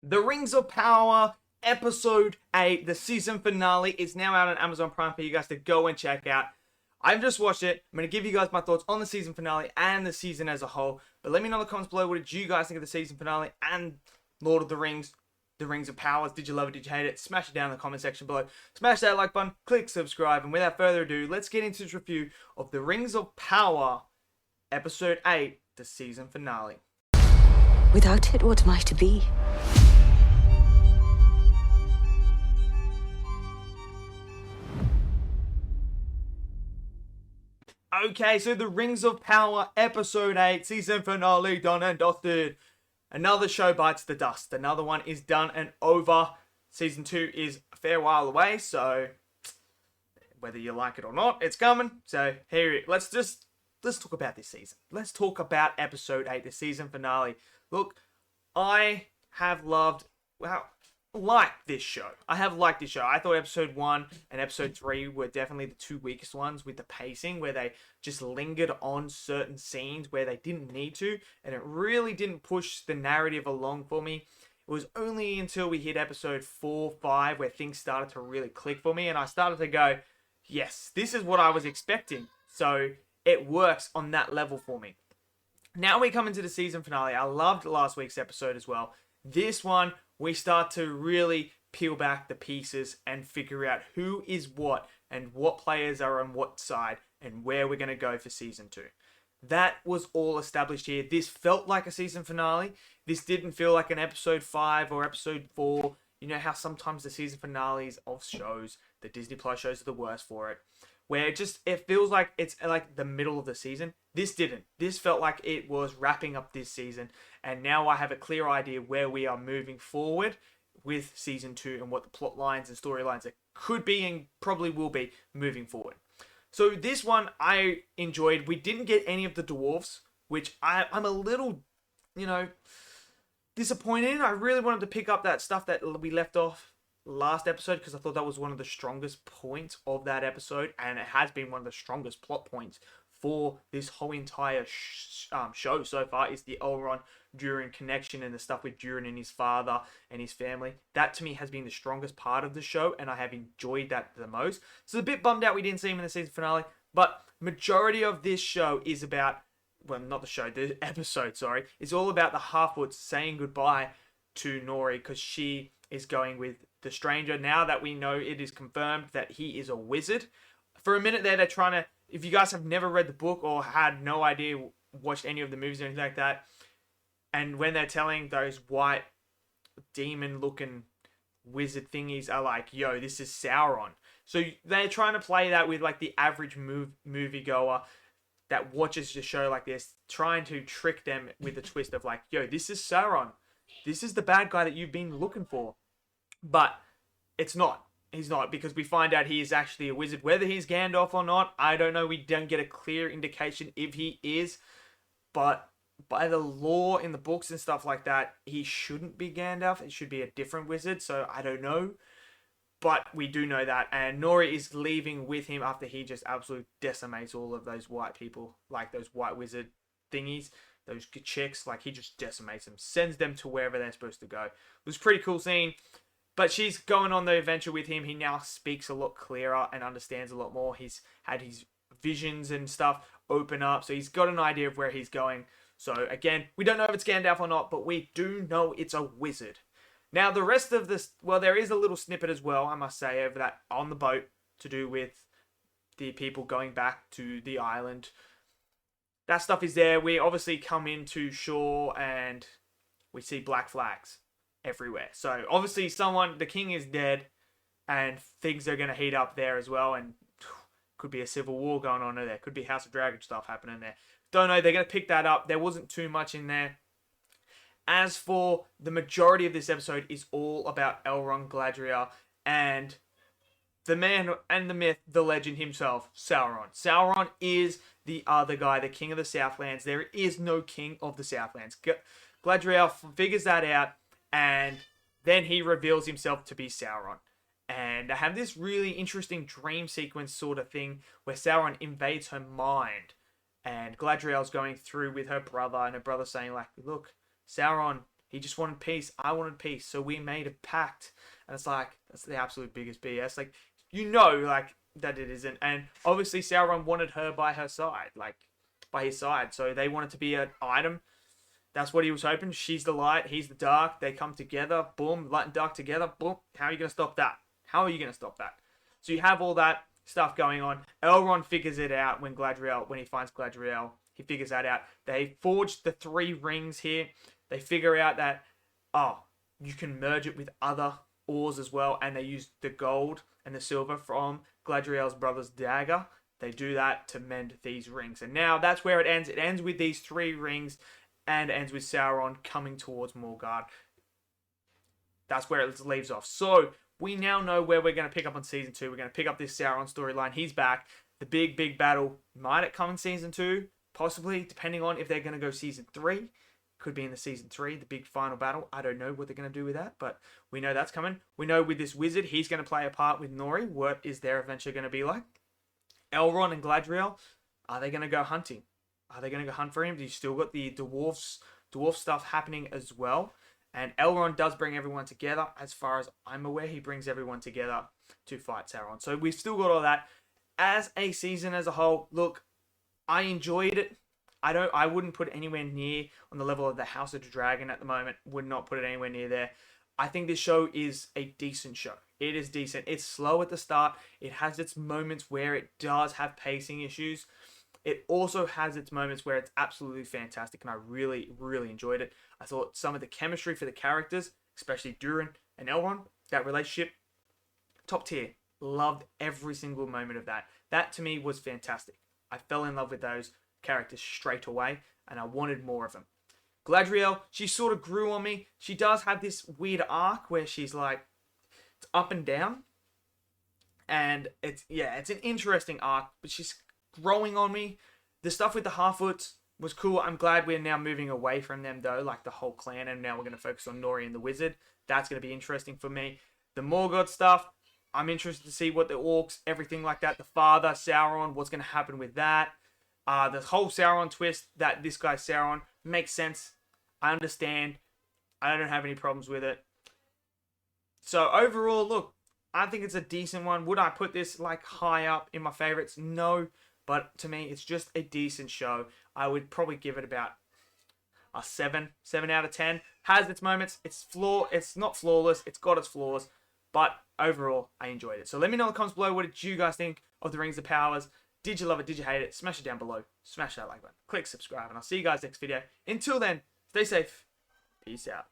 The Rings of Power, Episode 8, the season finale, is now out on Amazon Prime for you guys to go and check out. I've just watched it. I'm going to give you guys my thoughts on the season finale and the season as a whole. But let me know in the comments below, what did you guys think of the season finale and Lord of the Rings, the Rings of Powers? Did you love it? Did you hate it? Smash it down in the comment section below. Smash that like button, click subscribe, and without further ado, let's get into this review of the Rings of Power, Episode 8, the season finale. Without it, what am I to be? Okay, so the Rings of Power, Episode 8, season finale, done and dusted. Another show bites the dust. Another one is done and over. Season 2 is a fair while away, so whether you like it or not, it's coming. So here, let's talk about this season. Let's talk about Episode 8, the season finale. Look, I have liked this show. I thought Episode 1 and Episode 3 were definitely the two weakest ones with the pacing, where they just lingered on certain scenes where they didn't need to, and it really didn't push the narrative along for me. It was only until we hit Episode 4, 5, where things started to really click for me, and I started to go, yes, this is what I was expecting. So it works on that level for me. Now we come into the season finale. I loved last week's episode as well. This one, we start to really peel back the pieces and figure out who is what and what players are on what side and where we're going to go for season 2. That was all established here. This felt like a season finale. This didn't feel like an episode 5 or episode 4. You know how sometimes the season finales of shows, the Disney Plus shows, are the worst for it, where it feels like it's like the middle of the season. This didn't. This felt like it was wrapping up this season, and now I have a clear idea where we are moving forward with season 2 and what the plot lines and storylines that could be and probably will be moving forward. So this one I enjoyed. We didn't get any of the dwarves, which I'm a little, disappointed in. I really wanted to pick up that stuff that we left off last episode, because I thought that was one of the strongest points of that episode, and it has been one of the strongest plot points for this whole entire show so far, is the Elrond Durin connection and the stuff with Durin and his father and his family. That to me has been the strongest part of the show, and I have enjoyed that the most. So a bit bummed out we didn't see him in the season finale, but majority of this show is about, well, not the show, the episode, sorry, is all about the Half-Woods saying goodbye to Nori, because she is going with the stranger. Now that we know it is confirmed that he is a wizard. For a minute there, they're trying to, if you guys have never read the book or had no idea, watched any of the movies or anything like that, and when they're telling those white demon-looking wizard thingies are like, yo, this is Sauron. So they're trying to play that with like the average moviegoer that watches the show like this, trying to trick them with a twist of like, yo, this is Sauron. This is the bad guy that you've been looking for. But it's not. He's not, because we find out he is actually a wizard. Whether he's Gandalf or not, I don't know. We don't get a clear indication if he is. But by the lore in the books and stuff like that, he shouldn't be Gandalf. It should be a different wizard. So I don't know. But we do know that. And Nori is leaving with him after he just absolutely decimates all of those white people. Like those white wizard thingies. Those chicks. Like he just decimates them. Sends them to wherever they're supposed to go. It was a pretty cool scene. But she's going on the adventure with him. He now speaks a lot clearer and understands a lot more. He's had his visions and stuff open up. So he's got an idea of where he's going. So again, we don't know if it's Gandalf or not, but we do know it's a wizard. Now the rest of this, well, there is a little snippet as well, I must say, over that on the boat to do with the people going back to the island. That stuff is there. We obviously come into shore and we see black flags everywhere. So obviously the king is dead, and things are going to heat up there as well, and could be a civil war going on there. Could be House of Dragon stuff happening there. Don't know. They're going to pick that up. There wasn't too much in there. As for the majority of this episode is all about Elrond Galadriel and the man and the myth, the legend himself, Sauron. Sauron is the other guy, the king of the Southlands. There is no king of the Southlands. Galadriel figures that out, and then he reveals himself to be Sauron. And I have this really interesting dream sequence sort of thing where Sauron invades her mind. And Galadriel's going through with her brother, and her brother saying like, look, Sauron He just wanted peace. I wanted peace. So we made a pact. And it's like, that's the absolute biggest BS. Like, you know, like, that it isn't. And obviously Sauron wanted her by her side, like, by his side. So they wanted to be an item. That's what he was hoping. She's the light, he's the dark. They come together. Boom. Light and dark together. Boom. How are you going to stop that? How are you going to stop that? So you have all that stuff going on. Elrond figures it out when he finds Galadriel. He figures that out. They forged the 3 rings here. They figure out that, oh, you can merge it with other ores as well. And they use the gold and the silver from Galadriel's brother's dagger. They do that to mend these rings. And now that's where it ends. It ends with these 3 rings and ends with Sauron coming towards Morgard. That's where it leaves off. So we now know where we're going to pick up on season 2. We're going to pick up this Sauron storyline. He's back. The big battle, might it come in season 2? Possibly, depending on if they're going to go season 3. Could be in the season 3, the big final battle. I don't know what they're going to do with that, but we know that's coming. We know with this wizard, he's going to play a part with Nori. What is their adventure going to be like? Elrond and Galadriel, are they going to go hunting? Are they going to go hunt for him? You still got the dwarf stuff happening as well. And Elrond does bring everyone together. As far as I'm aware, he brings everyone together to fight Sauron. So we've still got all that. As a season as a whole, look, I enjoyed it. I wouldn't put it anywhere near on the level of the House of the Dragon at the moment. Would not put it anywhere near there. I think this show is a decent show. It is decent. It's slow at the start. It has its moments where it does have pacing issues. It also has its moments where it's absolutely fantastic, and I really, really enjoyed it. I thought some of the chemistry for the characters, especially Durin and Elrond, that relationship, top tier. Loved every single moment of that. That to me was fantastic. I fell in love with those characters straight away, and I wanted more of them. Galadriel, she sort of grew on me. She does have this weird arc where she's like, it's up and down. And it's an interesting arc, but she's growing on me. The stuff with the Half-Foots was cool. I'm glad we're now moving away from them though, like the whole clan, and now we're going to focus on Nori and the Wizard. That's going to be interesting for me. The Morgoth stuff, I'm interested to see what the orcs, everything like that, the father, Sauron, what's going to happen with that. The whole Sauron twist, that this guy Sauron, makes sense. I understand. I don't have any problems with it. So overall, look, I think it's a decent one. Would I put this like high up in my favorites? No. But to me, it's just a decent show. I would probably give it about a 7 out of 10. Has its moments. It's not flawless. It's got its flaws. But overall, I enjoyed it. So let me know in the comments below, what did you guys think of The Rings of Powers? Did you love it? Did you hate it? Smash it down below. Smash that like button. Click subscribe. And I'll see you guys next video. Until then, stay safe. Peace out.